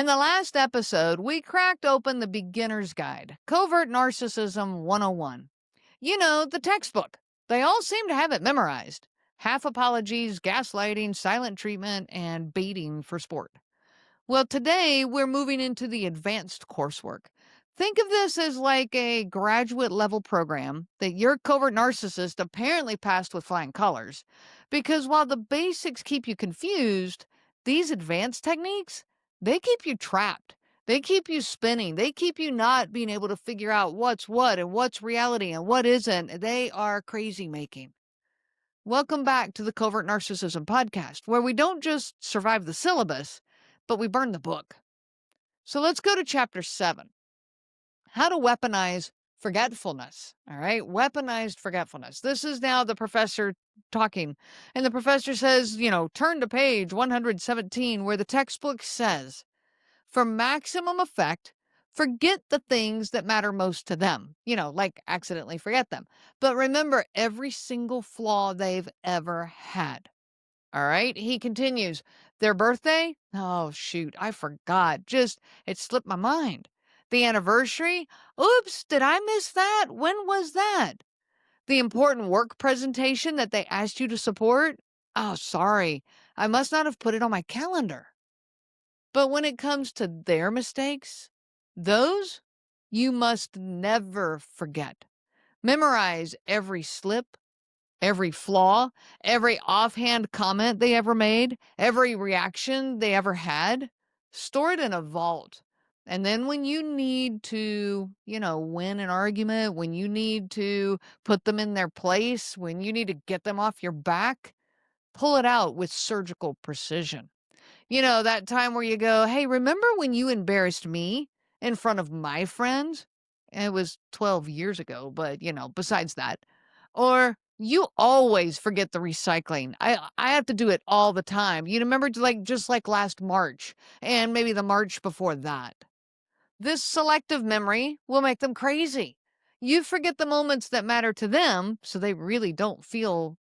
In the last episode, we cracked open the beginner's guide, Covert Narcissism 101. You know, the textbook. They all seem to have it memorized. Half apologies, gaslighting, silent treatment, and baiting for sport. Well, today we're moving into the advanced coursework. Think of this as like a graduate level program that your covert narcissist apparently passed with flying colors. Because while the basics keep you confused, these advanced techniques, they keep you trapped. They keep you spinning. They keep you not being able to figure out what's what and what's reality and what isn't. They are crazy making. Welcome back to the Covert Narcissism podcast, where we don't just survive the syllabus, but we burn the book. So let's go to chapter 7. How to weaponize forgetfulness. All right, weaponized forgetfulness. This is now the professor talking. And the professor says, turn to page 117, where the textbook says, for maximum effect, forget the things that matter most to them. Like accidentally forget them. But remember every single flaw they've ever had. All right. He continues, their birthday? Oh, shoot. I forgot. It slipped my mind. The anniversary? Oops, did I miss that? When was that? The important work presentation that they asked you to support? Oh, sorry. I must not have put it on my calendar. But when it comes to their mistakes, those you must never forget. Memorize every slip, every flaw, every offhand comment they ever made, every reaction they ever had. Store it in a vault. And then when you need to, win an argument, when you need to put them in their place, when you need to get them off your back, pull it out with surgical precision. That time where you go, hey, remember when you embarrassed me in front of my friends? It was 12 years ago, but, besides that. Or you always forget the recycling. I have to do it all the time. You remember just like last March and maybe the March before that. This selective memory will make them crazy. You forget the moments that matter to them, so they really don't feel,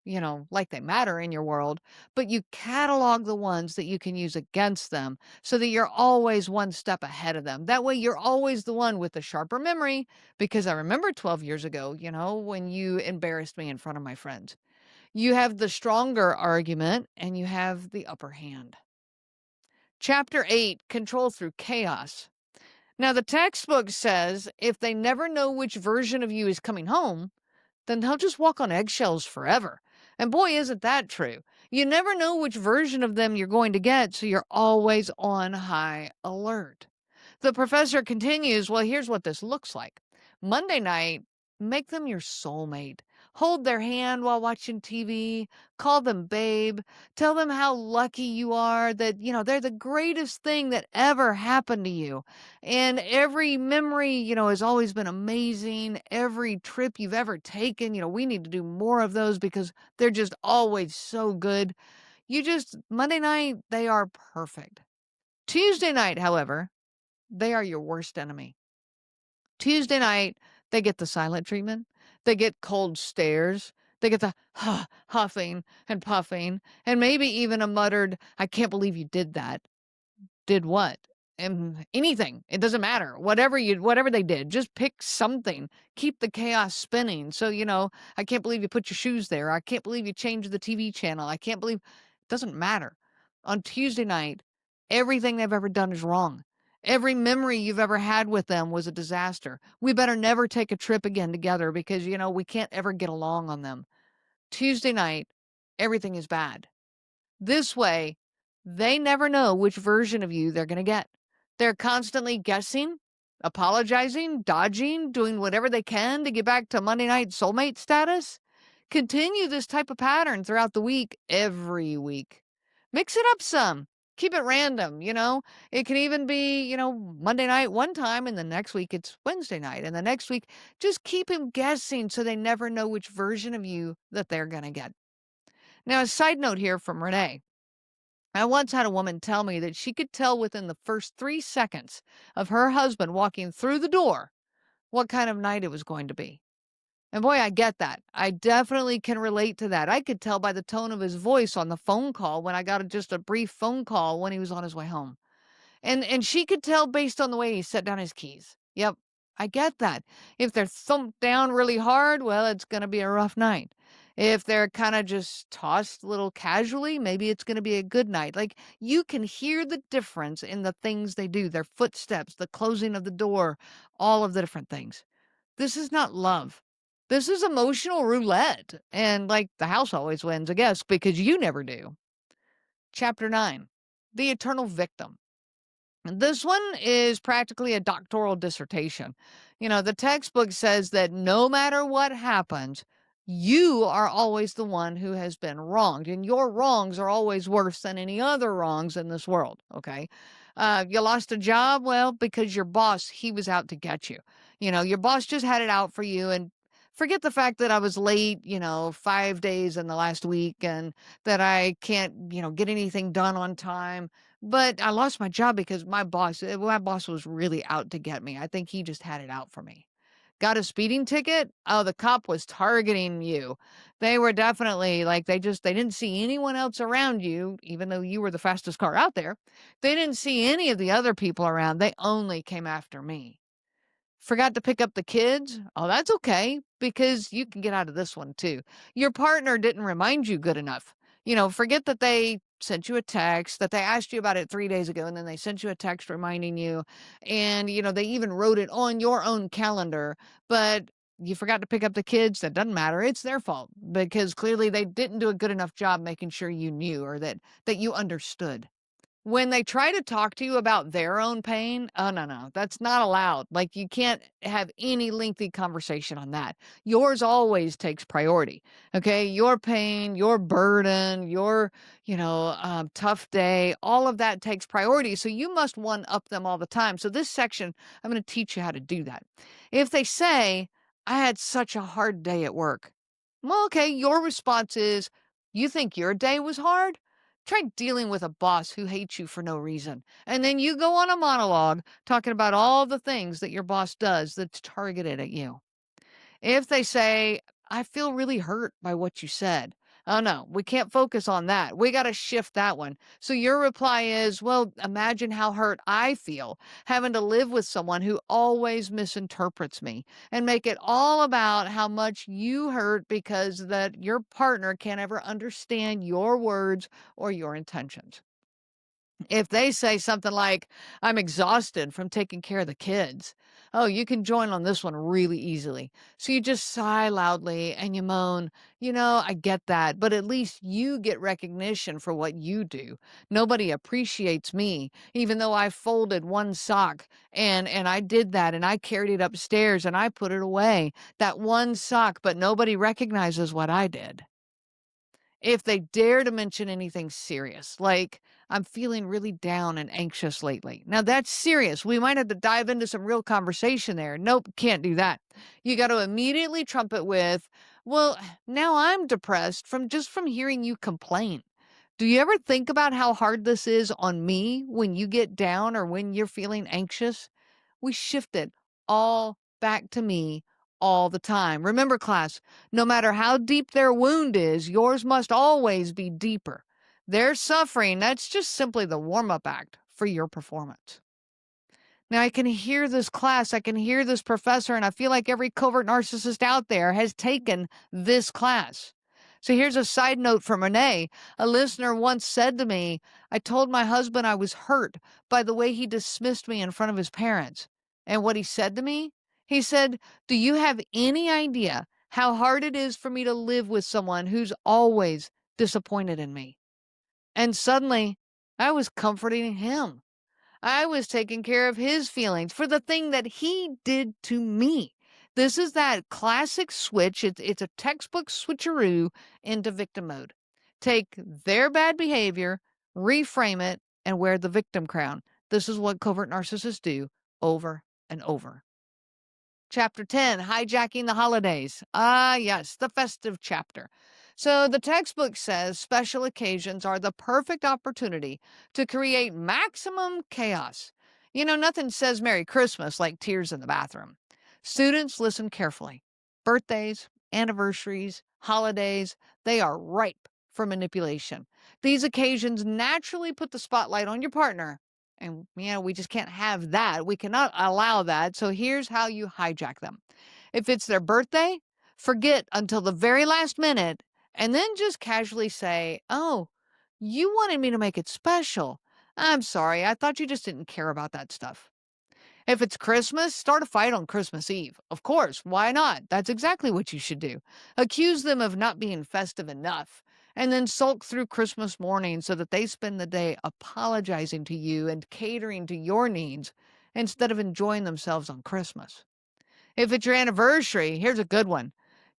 like they matter in your world, but you catalog the ones that you can use against them so that you're always one step ahead of them. That way, you're always the one with the sharper memory, because I remember 12 years ago, when you embarrassed me in front of my friends. You have the stronger argument and you have the upper hand. Chapter 8, Control Through Chaos. Now, the textbook says if they never know which version of you is coming home, then they'll just walk on eggshells forever. And boy, isn't that true. You never know which version of them you're going to get, so you're always on high alert. The professor continues, well, here's what this looks like. Monday night, make them your soulmate. Hold their hand while watching TV. Call them babe. Tell them how lucky you are that, they're the greatest thing that ever happened to you. And every memory, has always been amazing. Every trip you've ever taken, we need to do more of those because they're just always so good. Monday night, they are perfect. Tuesday night, however, they are your worst enemy. Tuesday night, they get the silent treatment. They get cold stares. They get the huffing and puffing, and maybe even a muttered, I can't believe you did that. Did what? Anything. It doesn't matter. Whatever they did, just pick something. Keep the chaos spinning. So, I can't believe you put your shoes there. I can't believe you changed the TV channel. I can't believe it doesn't matter. On Tuesday night, everything they've ever done is wrong. Every memory you've ever had with them was a disaster. We better never take a trip again together because, we can't ever get along on them. Tuesday night, everything is bad. This way, they never know which version of you they're going to get. They're constantly guessing, apologizing, dodging, doing whatever they can to get back to Monday night soulmate status. Continue this type of pattern throughout the week, every week. Mix it up some. Keep it random, It can even be, Monday night one time, and the next week it's Wednesday night. And the next week, just keep them guessing so they never know which version of you that they're going to get. Now, a side note here from Renee. I once had a woman tell me that she could tell within the first 3 seconds of her husband walking through the door what kind of night it was going to be. And boy, I get that. I definitely can relate to that. I could tell by the tone of his voice on the phone call when I got just a brief phone call when he was on his way home. And she could tell based on the way he set down his keys. Yep, I get that. If they're thumped down really hard, well, it's going to be a rough night. If they're kind of just tossed a little casually, maybe it's going to be a good night. Like, you can hear the difference in the things they do, their footsteps, the closing of the door, all of the different things. This is not love. This is emotional roulette. And like the house always wins, I guess, because you never do. Chapter 9, The Eternal Victim. This one is practically a doctoral dissertation. The textbook says that no matter what happens, you are always the one who has been wronged, and your wrongs are always worse than any other wrongs in this world. Okay. You lost a job, well, because your boss, he was out to get you. Your boss just had it out for you, and forget the fact that I was late, 5 days in the last week, and that I can't, get anything done on time. But I lost my job because my boss was really out to get me. I think he just had it out for me. Got a speeding ticket? Oh, the cop was targeting you. They were definitely like, they didn't see anyone else around you, even though you were the fastest car out there. They didn't see any of the other people around. They only came after me. Forgot to pick up the kids? Oh, that's okay, because you can get out of this one too. Your partner didn't remind you good enough. Forget that they sent you a text, that they asked you about it 3 days ago, and then they sent you a text reminding you. And, they even wrote it on your own calendar, but you forgot to pick up the kids. That doesn't matter. It's their fault, because clearly they didn't do a good enough job making sure you knew, or that you understood. When they try to talk to you about their own pain, oh, no, no, that's not allowed. Like, you can't have any lengthy conversation on that. Yours always takes priority. Okay. Your pain, your burden, your, tough day, all of that takes priority. So you must one up them all the time. So this section, I'm going to teach you how to do that. If they say, I had such a hard day at work. Well, okay. Your response is, you think your day was hard? Try dealing with a boss who hates you for no reason. And then you go on a monologue talking about all the things that your boss does that's targeted at you. If they say, I feel really hurt by what you said. Oh, no, we can't focus on that. We got to shift that one. So your reply is, well, imagine how hurt I feel having to live with someone who always misinterprets me, and make it all about how much you hurt because that your partner can't ever understand your words or your intentions. If they say something like, I'm exhausted from taking care of the kids, oh, you can join on this one really easily. So you just sigh loudly and you moan, I get that, but at least you get recognition for what you do. Nobody appreciates me, even though I folded one sock and I did that and I carried it upstairs and I put it away. That one sock, but nobody recognizes what I did. If they dare to mention anything serious, like, I'm feeling really down and anxious lately. Now, that's serious. We might have to dive into some real conversation there. Nope, can't do that. You got to immediately trump it with, well, now I'm depressed from hearing you complain. Do you ever think about how hard this is on me when you get down or when you're feeling anxious? We shift it all back to me all the time. Remember, class, no matter how deep their wound is, yours must always be deeper. Their suffering, that's just simply the warm up act for your performance. Now, I can hear this class, I can hear this professor, and I feel like every covert narcissist out there has taken this class. So here's a side note from Renee. A listener once said to me, I told my husband I was hurt by the way he dismissed me in front of his parents. And what he said to me? He said, do you have any idea how hard it is for me to live with someone who's always disappointed in me? And suddenly, I was comforting him. I was taking care of his feelings for the thing that he did to me. This is that classic switch. It's a textbook switcheroo into victim mode. Take their bad behavior, reframe it, and wear the victim crown. This is what covert narcissists do over and over. Chapter 10, Hijacking the Holidays. Ah, yes, the festive chapter. So the textbook says special occasions are the perfect opportunity to create maximum chaos. Nothing says Merry Christmas like tears in the bathroom. Students, listen carefully. Birthdays, anniversaries, holidays, they are ripe for manipulation. These occasions naturally put the spotlight on your partner, And, we just can't have that. We cannot allow that. So here's how you hijack them. If it's their birthday, forget until the very last minute and then just casually say, "Oh, you wanted me to make it special. I'm sorry. I thought you just didn't care about that stuff." If it's Christmas, start a fight on Christmas Eve. Of course, why not? That's exactly what you should do. Accuse them of not being festive enough, and then sulk through Christmas morning so that they spend the day apologizing to you and catering to your needs instead of enjoying themselves on Christmas. If it's your anniversary, here's a good one.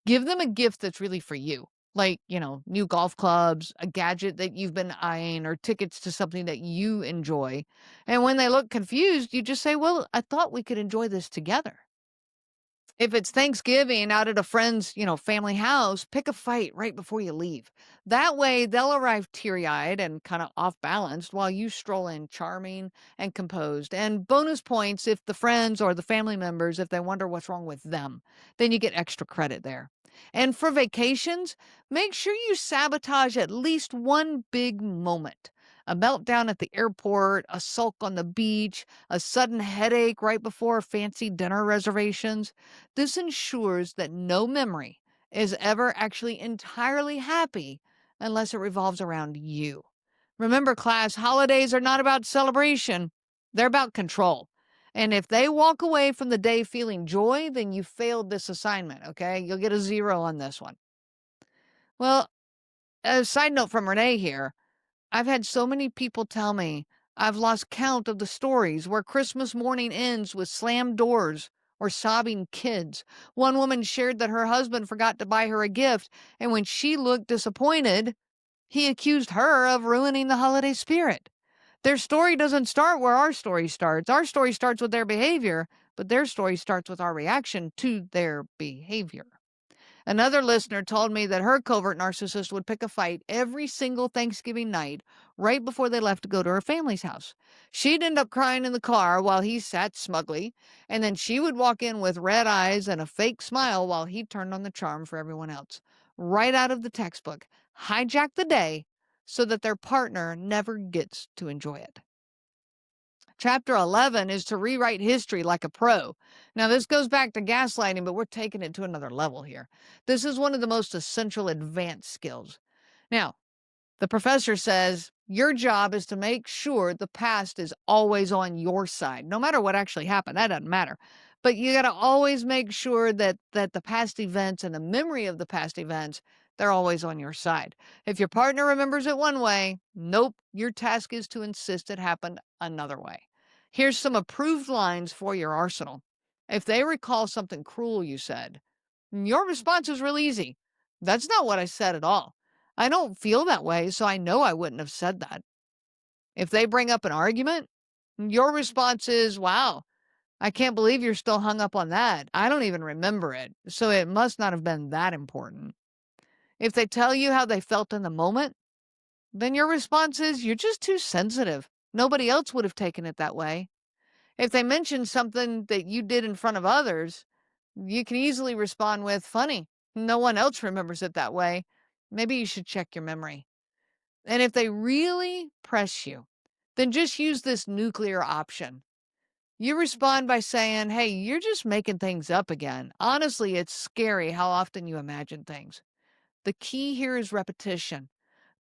Give them a gift that's really for you. Like, new golf clubs, a gadget that you've been eyeing, or tickets to something that you enjoy. And when they look confused, you just say, "Well, I thought we could enjoy this together." If it's Thanksgiving out at a friend's, family house, pick a fight right before you leave. That way, they'll arrive teary-eyed and kind of off-balanced while you stroll in charming and composed. And bonus points if the friends or the family members, if they wonder what's wrong with them, then you get extra credit there. And for vacations, make sure you sabotage at least one big moment. A meltdown at the airport, a sulk on the beach, a sudden headache right before fancy dinner reservations. This ensures that no memory is ever actually entirely happy unless it revolves around you. Remember, class, holidays are not about celebration, they're about control. And if they walk away from the day feeling joy, then you failed this assignment, okay? You'll get a 0 on this one. Well, a side note from Renee here. I've had so many people tell me I've lost count of the stories where Christmas morning ends with slammed doors or sobbing kids. One woman shared that her husband forgot to buy her a gift, and when she looked disappointed, he accused her of ruining the holiday spirit. Their story doesn't start where our story starts. Our story starts with their behavior, but their story starts with our reaction to their behavior. Another listener told me that her covert narcissist would pick a fight every single Thanksgiving night right before they left to go to her family's house. She'd end up crying in the car while he sat smugly, and then she would walk in with red eyes and a fake smile while he turned on the charm for everyone else. Right out of the textbook. Hijack the day so that their partner never gets to enjoy it. Chapter 11 is to rewrite history like a pro. Now, this goes back to gaslighting, but we're taking it to another level here. This is one of the most essential advanced skills. Now, the professor says your job is to make sure the past is always on your side, no matter what actually happened. That doesn't matter. But you got to always make sure that the past events and the memory of the past events, they're always on your side. If your partner remembers it one way, nope, your task is to insist it happened another way. Here's some approved lines for your arsenal. If they recall something cruel you said, your response is real easy. "That's not what I said at all. I don't feel that way, so I know I wouldn't have said that." If they bring up an argument, your response is, "Wow, I can't believe you're still hung up on that. I don't even remember it, so it must not have been that important." If they tell you how they felt in the moment, then your response is, "You're just too sensitive. Nobody else would have taken it that way." If they mention something that you did in front of others, you can easily respond with, "Funny, no one else remembers it that way. Maybe you should check your memory." And if they really press you, then just use this nuclear option. You respond by saying, "Hey, you're just making things up again. Honestly, it's scary how often you imagine things." The key here is repetition.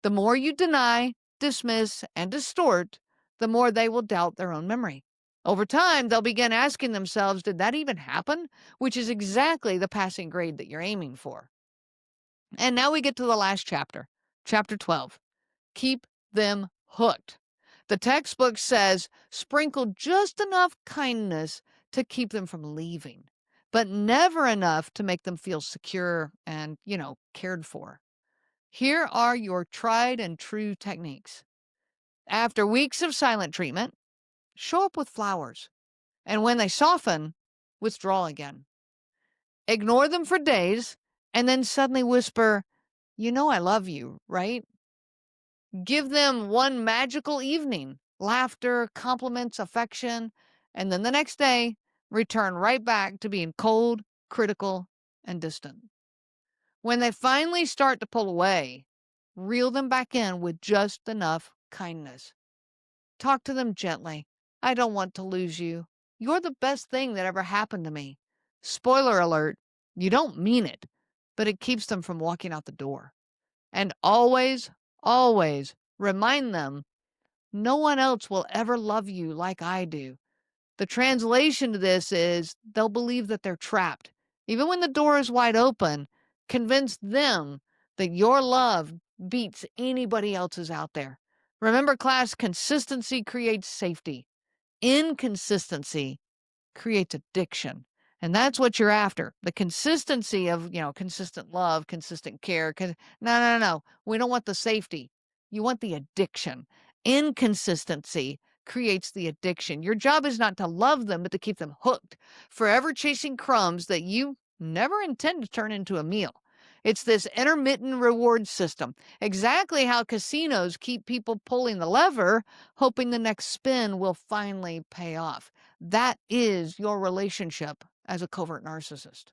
The more you deny, dismiss, and distort, the more they will doubt their own memory. Over time, they'll begin asking themselves, "Did that even happen?" Which is exactly the passing grade that you're aiming for. And now we get to the last chapter, chapter 12. Keep them hooked. The textbook says sprinkle just enough kindness to keep them from leaving, but never enough to make them feel secure and, cared for. Here are your tried and true techniques. After weeks of silent treatment, show up with flowers. And when they soften, withdraw again. Ignore them for days and then suddenly whisper, "You know I love you, right?" Give them one magical evening, laughter, compliments, affection, and then the next day, return right back to being cold, critical, and distant. When they finally start to pull away, reel them back in with just enough kindness. Talk to them gently. I don't want to lose you. You're the best thing that ever happened to me. Spoiler alert, you don't mean it, but it keeps them from walking out the door. And always, always remind them no one else will ever love you like I do. The translation to this is they'll believe that they're trapped. Even when the door is wide open, convince them that your love beats anybody else's out there. Remember, class, consistency creates safety. Inconsistency creates addiction. And that's what you're after. The consistency of, consistent love, consistent care. No. We don't want the safety. You want the addiction. Inconsistency creates the addiction. Your job is not to love them, but to keep them hooked, forever chasing crumbs that you never intend to turn into a meal. It's this intermittent reward system, exactly how casinos keep people pulling the lever, hoping the next spin will finally pay off. That is your relationship as a covert narcissist.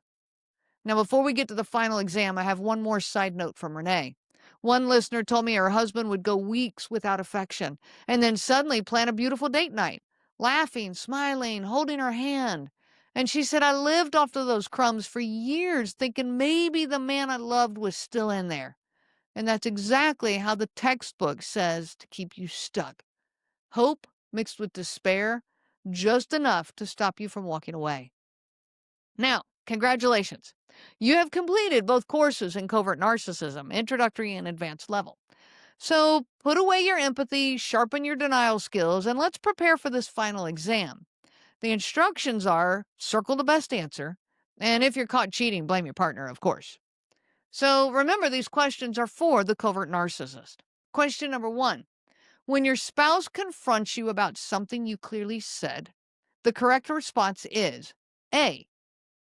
Now, before we get to the final exam, I have one more side note from Renee. One listener told me her husband would go weeks without affection and then suddenly plan a beautiful date night, laughing, smiling, holding her hand. And she said, I lived off of those crumbs for years, thinking maybe the man I loved was still in there. And that's exactly how the textbook says to keep you stuck. Hope mixed with despair, just enough to stop you from walking away. Now, congratulations. You have completed both courses in Covert Narcissism, introductory and advanced level. So put away your empathy, sharpen your denial skills, and let's prepare for this final exam. The instructions are circle the best answer, and if you're caught cheating, blame your partner, of course. So remember, these questions are for the covert narcissist. Question number 1. When your spouse confronts you about something you clearly said, the correct response is A,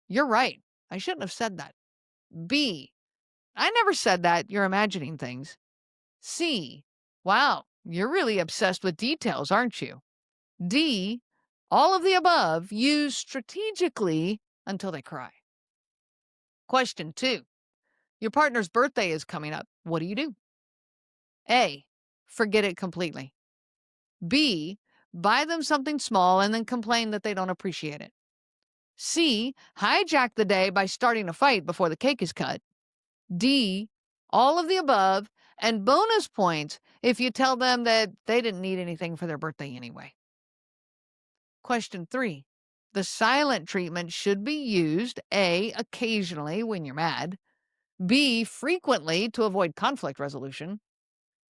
you're right. I shouldn't have said that. B, I never said that. You're imagining things. C, wow, you're really obsessed with details, aren't you? D, all of the above used strategically until they cry. Question 2. Your partner's birthday is coming up. What do? A, forget it completely. B, buy them something small and then complain that they don't appreciate it. C, hijack the day by starting a fight before the cake is cut. D, all of the above, and bonus points if you tell them that they didn't need anything for their birthday anyway. Question 3. The silent treatment should be used A, occasionally when you're mad, B, frequently to avoid conflict resolution,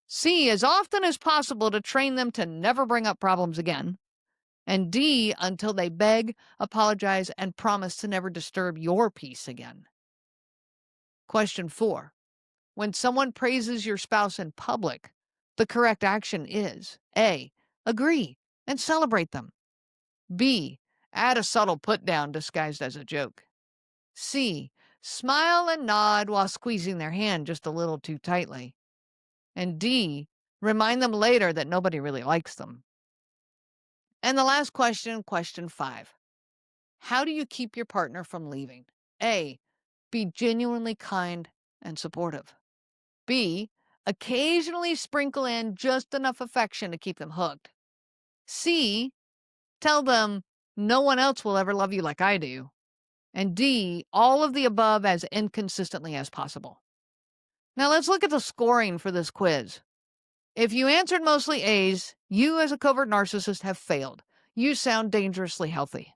C, as often as possible to train them to never bring up problems again, and D, until they beg, apologize, and promise to never disturb your peace again. Question 4. When someone praises your spouse in public, the correct action is A, agree and celebrate them. B, add a subtle put-down disguised as a joke. C, smile and nod while squeezing their hand just a little too tightly. And D, remind them later that nobody really likes them. And the last question, question 5. How do you keep your partner from leaving? A, be genuinely kind and supportive. B, occasionally sprinkle in just enough affection to keep them hooked. C, tell them no one else will ever love you like I do. And D, all of the above as inconsistently as possible. Now let's look at the scoring for this quiz. If you answered mostly A's, you as a covert narcissist have failed. You sound dangerously healthy.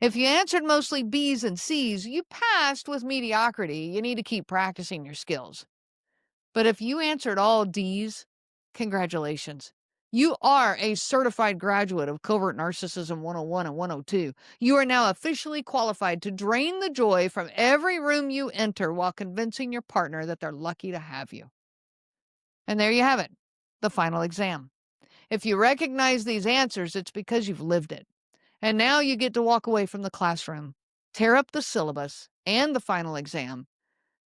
If you answered mostly B's and C's, you passed with mediocrity. You need to keep practicing your skills. But if you answered all D's, congratulations. You are a certified graduate of Covert Narcissism 101 and 102. You are now officially qualified to drain the joy from every room you enter while convincing your partner that they're lucky to have you. And there you have it, the final exam. If you recognize these answers, it's because you've lived it. And now you get to walk away from the classroom, tear up the syllabus and the final exam,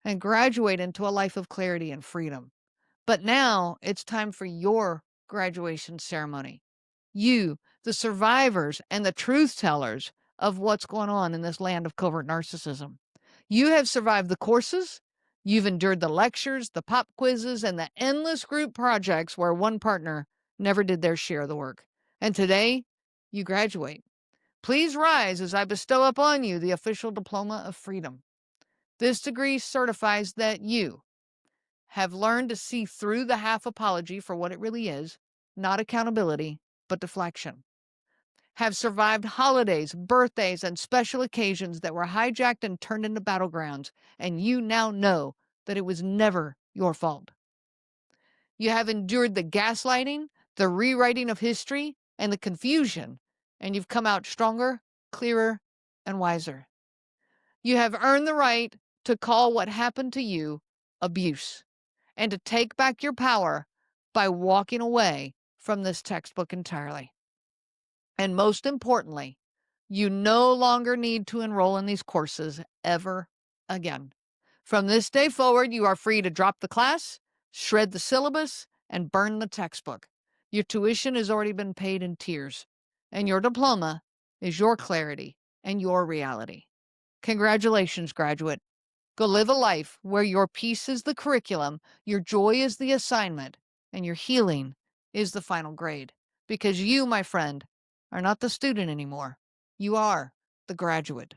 and graduate into a life of clarity and freedom. But now it's time for your graduation ceremony. You, the survivors and the truth tellers of what's going on in this land of covert narcissism. You have survived the courses. You've endured the lectures, the pop quizzes, and the endless group projects where one partner never did their share of the work. And today, you graduate. Please rise as I bestow upon you the official diploma of freedom. This degree certifies that you have learned to see through the half apology for what it really is, not accountability, but deflection. Have survived holidays, birthdays, and special occasions that were hijacked and turned into battlegrounds, and you now know that it was never your fault. You have endured the gaslighting, the rewriting of history, and the confusion, and you've come out stronger, clearer, and wiser. You have earned the right to call what happened to you abuse and to take back your power by walking away from this textbook entirely. And most importantly, you no longer need to enroll in these courses ever again. From this day forward, you are free to drop the class, shred the syllabus, and burn the textbook. Your tuition has already been paid in tears, and your diploma is your clarity and your reality. Congratulations, graduate. Go live a life where your peace is the curriculum, your joy is the assignment, and your healing is the final grade. Because you, my friend, are not the student anymore. You are the graduate.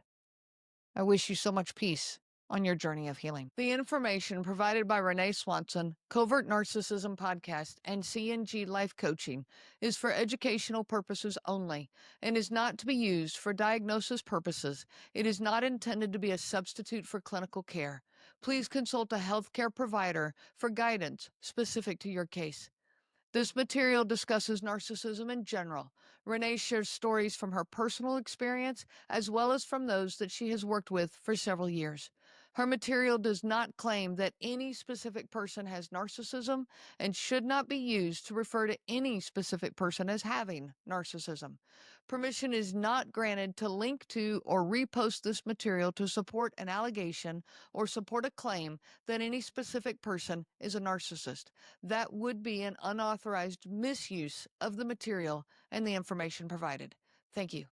I wish you so much peace on your journey of healing. The information provided by Renee Swanson, Covert Narcissism Podcast, and CNG Life Coaching is for educational purposes only and is not to be used for diagnosis purposes. It is not intended to be a substitute for clinical care. Please consult a healthcare provider for guidance specific to your case. This material discusses narcissism in general. Renee shares stories from her personal experience as well as from those that she has worked with for several years. Her material does not claim that any specific person has narcissism and should not be used to refer to any specific person as having narcissism. Permission is not granted to link to or repost this material to support an allegation or support a claim that any specific person is a narcissist. That would be an unauthorized misuse of the material and the information provided. Thank you.